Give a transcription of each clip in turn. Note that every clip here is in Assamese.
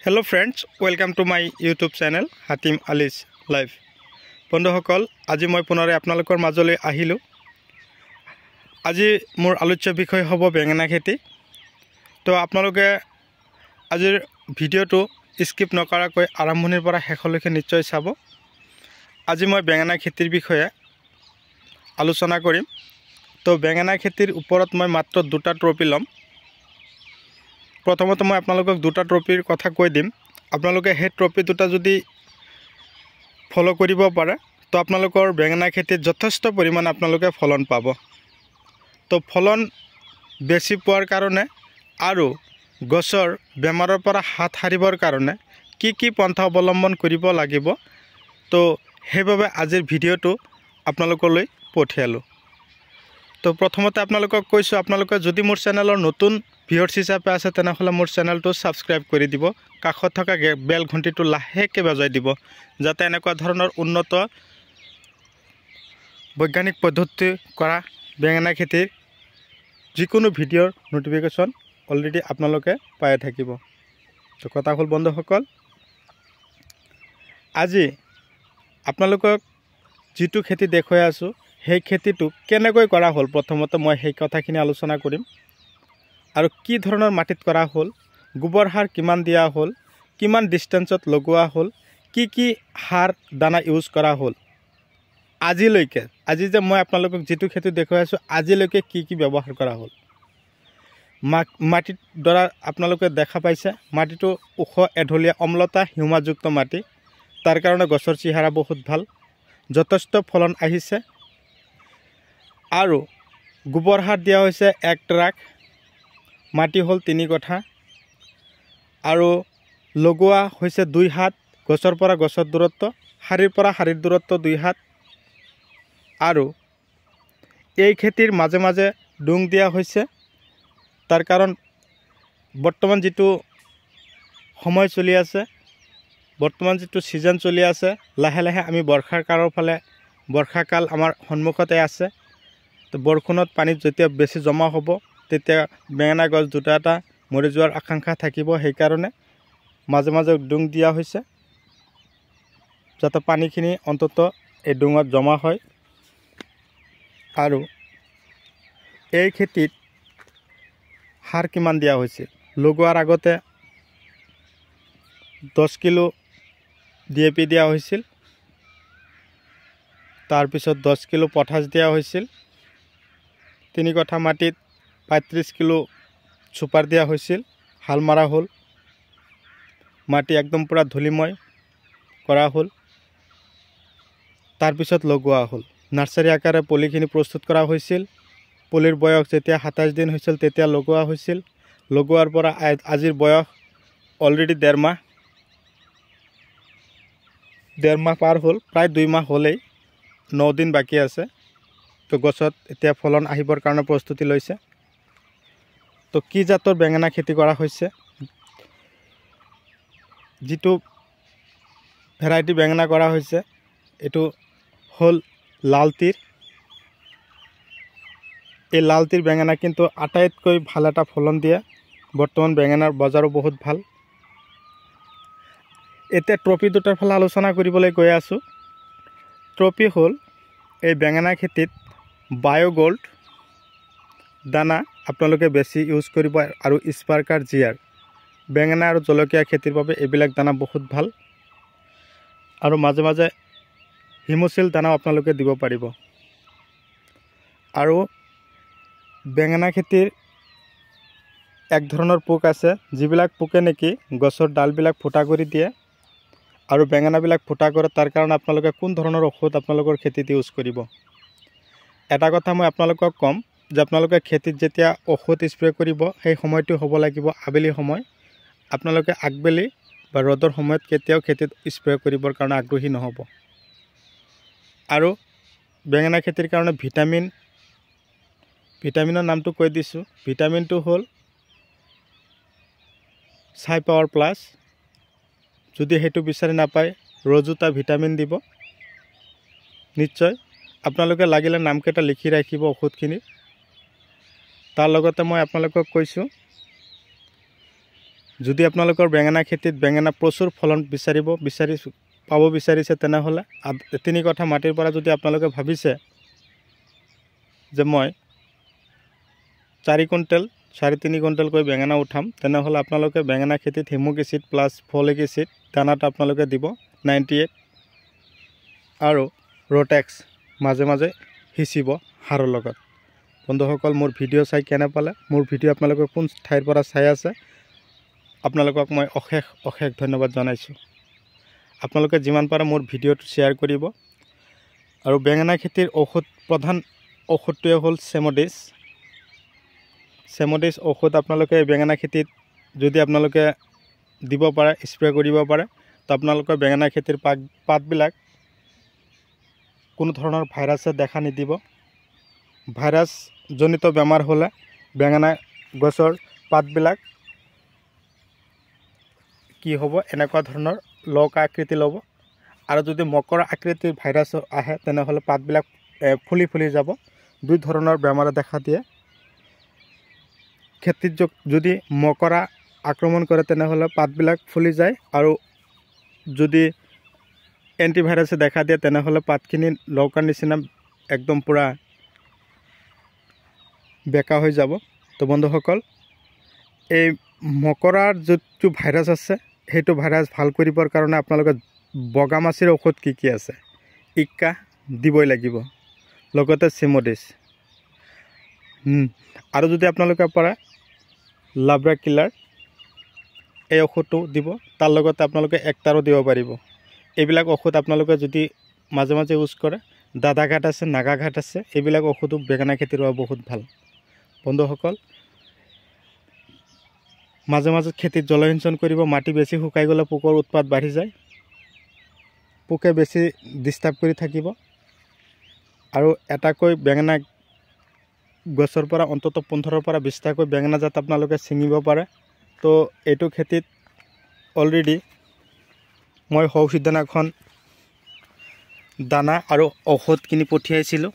Hello friends, welcome to my YouTube channel Hatim Ali's Life. বন্ধুসকল আজি মই পুনৰে আপোনালোকৰ মাজলৈ আহিলো। আজি মোৰ আলোচ্য বিষয় হ'ব বেঙেনা খেতি। তো আপোনালোকে আজিৰ ভিডিঅ'টো স্কিপ নকৰাকৈ আৰম্ভণিৰ পৰা শেষলৈকে নিশ্চয় চাব। আজি মই বেঙেনা খেতিৰ বিষয়ে আলোচনা কৰিম। তো বেঙেনা খেতিৰ ওপৰত মই মাত্ৰ দুটা ট্ৰপি ল'ম। প্ৰথমতে মই আপোনালোকক দুটা ট্ৰপিৰ কথা কৈ দিম। আপোনালোকে সেই ট্ৰপি দুটা যদি ফলো কৰিব পাৰে তো আপোনালোকৰ বেঙেনা খেতিত যথেষ্ট পৰিমাণে আপোনালোকে ফলন পাব। তো ফলন বেছি পোৱাৰ কাৰণে আৰু গছৰ বেমাৰৰ পৰা হাত সাৰিবৰ কাৰণে কি পন্থা অৱলম্বন কৰিব লাগিব, তো সেইবাবে আজিৰ ভিডিঅ'টো আপোনালোকলৈ পঠিয়ালোঁ। তো প্ৰথমতে আপোনালোকক কৈছোঁ, আপোনালোকে যদি মোৰ চেনেলৰ নতুন ভিউয়াৰ্ছ হিচাপে আছে তেনেহ'লে মোৰ চেনেলটো ছাবস্ক্ৰাইব কৰি দিব, কাষত থকা বেল ঘণ্টিটো লাহেকৈ বজাই দিব, যাতে এনেকুৱা ধৰণৰ উন্নত বৈজ্ঞানিক পদ্ধতি কৰা বেঙেনা খেতিৰ যিকোনো ভিডিঅ'ৰ ন'টিফিকেশ্যন অলৰেডি আপোনালোকে পাই থাকিব। তো কথা হ'ল বন্ধুসকল, আজি আপোনালোকক যিটো খেতি দেখুৱাই আছোঁ সেই খেতিটো কেনেকৈ কৰা হ'ল প্ৰথমতে মই সেই কথাখিনি আলোচনা কৰিম। আৰু কি ধৰণৰ মাটিত কৰা হ'ল, গোবৰ সাৰ কিমান দিয়া হ'ল, কিমান ডিষ্টেঞ্চত লগোৱা হ'ল, কি সাৰ দানা ইউজ কৰা হ'ল, আজিলৈকে আজি যে মই আপোনালোকক যিটো খেতি দেখুৱাই আছোঁ আজিলৈকে কি ব্যৱহাৰ কৰা হ'ল। মাটিৰ দ্বাৰা আপোনালোকে দেখা পাইছে মাটিটো ওখ এঢলীয়া অম্লতা হিউমাযুক্ত মাটি, তাৰ কাৰণে গছৰ চেহেৰা বহুত ভাল, যথেষ্ট ফলন আহিছে। আৰু গোবৰ সাৰ দিয়া হৈছে 1 ট্ৰাক, মাটি হ'ল 3 কঠা, আৰু লগোৱা হৈছে 2 হাত, গছৰ পৰা গছৰ দূৰত্ব, শাৰীৰ পৰা শাৰীৰ দূৰত্ব 2 হাত। আৰু এই খেতিৰ মাজে মাজে ডুং দিয়া হৈছে, তাৰ কাৰণ বৰ্তমান যিটো সময় চলি আছে, বৰ্তমান যিটো ছিজন চলি আছে, লাহে লাহে আমি বৰ্ষাৰ কালৰ ফালে, বৰ্ষাকাল আমাৰ সন্মুখতে আছে। তো বৰষুণত পানীত যেতিয়া বেছি জমা হ'ব তেতিয়া বেঙেনা গছ দুটা এটা মৰি যোৱাৰ আশংকা থাকিব, সেইকাৰণে মাজে মাজে ডুং দিয়া হৈছে যাতে পানীখিনি অন্তত এই ডুঙত জমা হয়। আৰু এই খেতিত সাৰ কিমান দিয়া হৈছে, লগোৱাৰ আগতে 10 কিলো DAP দিয়া হৈছিল, তাৰপিছত 10 কিলো পটাছ দিয়া হৈছিল, 3 কঠা মাটিত 35 কিলো ছুপাৰ দিয়া হৈছিল, হাল মাৰা হ'ল, মাটি একদম পূৰা ধূলিময় কৰা হ'ল, তাৰপিছত লগোৱা হ'ল। নাৰ্চাৰী আকাৰে পুলিখিনি প্ৰস্তুত কৰা হৈছিল। পুলিৰ বয়স যেতিয়া 27 দিন হৈছিল তেতিয়া লগোৱা হৈছিল। লগোৱাৰ পৰা আজিৰ বয়স অলৰেডি 1.5 মাহ পাৰ হ'ল, প্ৰায় 2 মাহ হ'লেই, 9 দিন বাকী আছে। তো গছত এতিয়া ফলন আহিবৰ কাৰণে প্ৰস্তুতি লৈছে। তো কি জাতৰ বেঙেনা খেতি কৰা হৈছে, যিটো ভেৰাইটি বেঙেনা কৰা হৈছে এইটো হ'ল লালতিৰ। এই লালতিৰ বেঙেনা কিন্তু আটাইতকৈ ভাল এটা ফলন দিয়ে। বৰ্তমান বেঙেনাৰ বজাৰো বহুত ভাল। এতিয়া ট্ৰপি দুটাৰ ফালে আলোচনা কৰিবলৈ গৈ আছোঁ। ট্ৰপি হ'ল এই বেঙেনা খেতিত বায়'গোল্ড দানা আপোনালোকে বেছি ইউজ কৰিব, আৰু স্পাৰ্কাৰ জিআৰ বেঙেনা আৰু জলকীয়া খেতিৰ বাবে এইবিলাক দানা বহুত ভাল। আৰু মাজে মাজে হিমোচিল দানাও আপোনালোকে দিব পাৰিব। আৰু বেঙেনা খেতিৰ এক ধৰণৰ পোক আছে, যিবিলাক পোকে নেকি গছৰ ডালবিলাক ফুটা কৰি দিয়ে আৰু বেঙেনাবিলাক ফুটা কৰে, তাৰ কাৰণে আপোনালোকে কোন ধৰণৰ ঔষধ আপোনালোকৰ খেতিত ইউজ কৰিব। এটা কথা মই আপোনালোকক ক'ম যে আপোনালোকে খেতিত যেতিয়া ঔষধ স্প্ৰে কৰিব সেই সময়টো হ'ব লাগিব আবেলি সময়। আপোনালোকে আগবেলি বা ৰ'দৰ সময়ত কেতিয়াও খেতিত স্প্ৰে কৰিবৰ কাৰণে আগ্ৰহী নহ'ব। আৰু বেঙেনা খেতিৰ কাৰণে ভিটামিনৰ নামটো কৈ দিছোঁ। ভিটামিনটো হ'ল চাই পাৱাৰ প্লাছ। যদি সেইটো বিচাৰি নাপায় ৰজুতা ভিটামিন দিব নিশ্চয়। আপোনালোকে লাগিলে নামকেইটা লিখি ৰাখিব ঔষধখিনি। তাৰ লগতে মই আপোনালোকক কৈছোঁ যদি আপোনালোকৰ বেঙেনা খেতিত বেঙেনা প্ৰচুৰ ফলন পাব বিচাৰিছে তেনেহ'লে 3 কঠা মাটিৰ পৰা যদি আপোনালোকে ভাবিছে যে মই 4 কুইণ্টেল 3.5 কুইণ্টেলকৈ বেঙেনা উঠাম তেনেহ'লে আপোনালোকে বেঙেনা খেতিত হিমুক এচিড প্লাছ ফলিক এচিড দানাটো আপোনালোকে দিব 98 আৰু ৰোটেক্স মাজে মাজে সিঁচিব সাৰৰ লগত। বন্ধুসকল মোৰ ভিডিঅ' চাই কেনে পালে, মোৰ ভিডিঅ' আপোনালোকে কোন ঠাইৰ পৰা চাই আছে আপোনালোকক মই অশেষ ধন্যবাদ জনাইছোঁ। আপোনালোকে যিমান পাৰে মোৰ ভিডিঅ'টো শ্বেয়াৰ কৰিব। আৰু বেঙেনা খেতিৰ প্ৰধান ঔষধটোৱে হ'ল চেমডিছ ঔষধ আপোনালোকে বেঙেনা খেতিত যদি আপোনালোকে দিব পাৰে, স্প্ৰে কৰিব পাৰে, তো আপোনালোকৰ বেঙেনা খেতিৰ পাতবিলাক কোনো ধৰণৰ ভাইৰাছে দেখা নিদিব। ভাইৰাছজনিত বেমাৰ হ'লে বেঙেনা গছৰ পাতবিলাক কি হ'ব, এনেকুৱা ধৰণৰ লকা আকৃতি ল'ব। আৰু যদি মকৰ আকৃতিৰ ভাইৰাছ আহে তেনেহ'লে পাতবিলাক ফুলি যাব। 2 ধৰণৰ বেমাৰে দেখা দিয়ে। খেতিত যদি মকৰা আক্ৰমণ কৰে তেনেহ'লে পাতবিলাক ফুলি যায়, আৰু যদি এণ্টিভাইৰাছে দেখা দিয়ে তেনেহ'লে পাতখিনি লৌকাৰ নিচিনা একদম পুৰা বেকা হৈ যাব। তো বন্ধুসকল, এই মকৰাৰ যিটো ভাইৰাছ আছে সেইটো ভাইৰাছ ভাল কৰিবৰ কাৰণে আপোনালোকে বগা মাছিৰ ঔষধ কি আছে, ইক্কা দিবই লাগিব, লগতে চিমডিছ। আৰু যদি আপোনালোকে পাৰে লাব্ৰা কিলাৰ এই ঔষধটো দিব, তাৰ লগতে আপোনালোকে একটাৰো দিব পাৰিব। এইবিলাক ঔষধ আপোনালোকে যদি মাজে মাজে ইউজ কৰে, দাদা ঘাট আছে, নাগা ঘাট আছে, এইবিলাক ঔষধো বেঙেনা খেতিৰ বাবে বহুত ভাল। বন্ধুসকল, মাজে মাজে খেতিত জলসিঞ্চন কৰিব। মাটি বেছি শুকাই গ'লে পোকৰ উৎপাত বাঢ়ি যায়, পোকে বেছি ডিষ্টাৰ্ব কৰি থাকিব। আৰু এটাকৈ বেঙেনা গছৰ পৰা অন্ততঃ 15 পৰা 20টাকৈ বেঙেনা জাত আপোনালোকে ছিঙিব পাৰে। তো এইটো খেতিত অলৰেডি মই সৌসিদ্ধনাখন দানা আৰু ঔষধ কিনি পঠিয়াইছিলোঁ।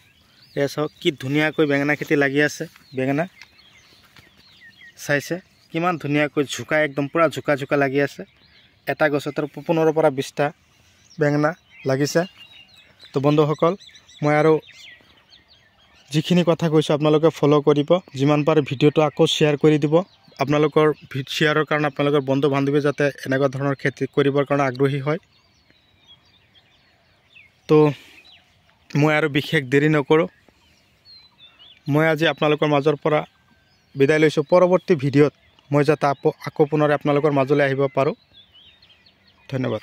এয়া চাওক কি ধুনীয়াকৈ বেঙেনা খেতি লাগি আছে। বেঙেনা চাইছে কিমান ধুনীয়াকৈ একদম পুৰা ঝুকা লাগি আছে। এটা গছত 15 পৰা 20টা বেঙেনা লাগিছে। তো বন্ধুসকল, মই আৰু যিখিনি কথা কৈছোঁ আপোনালোকে ফ'ল' কৰিব। যিমান পাৰে ভিডিঅ'টো আকৌ শ্বেয়াৰ কৰি দিব। আপোনালোকৰ শ্বেয়াৰৰ কাৰণে আপোনালোকৰ বন্ধু বান্ধৱী যাতে এনেকুৱা ধৰণৰ খেতি কৰিবৰ কাৰণে আগ্ৰহী হয়। তো মই আৰু বিশেষ দেৰি নকৰোঁ, মই আজি আপোনালোকৰ মাজৰ পৰা বিদায় লৈছোঁ। পৰৱৰ্তী ভিডিঅ'ত মই যাতে আকৌ পুনৰ আপোনালোকৰ মাজলৈ আহিব পাৰোঁ। ধন্যবাদ।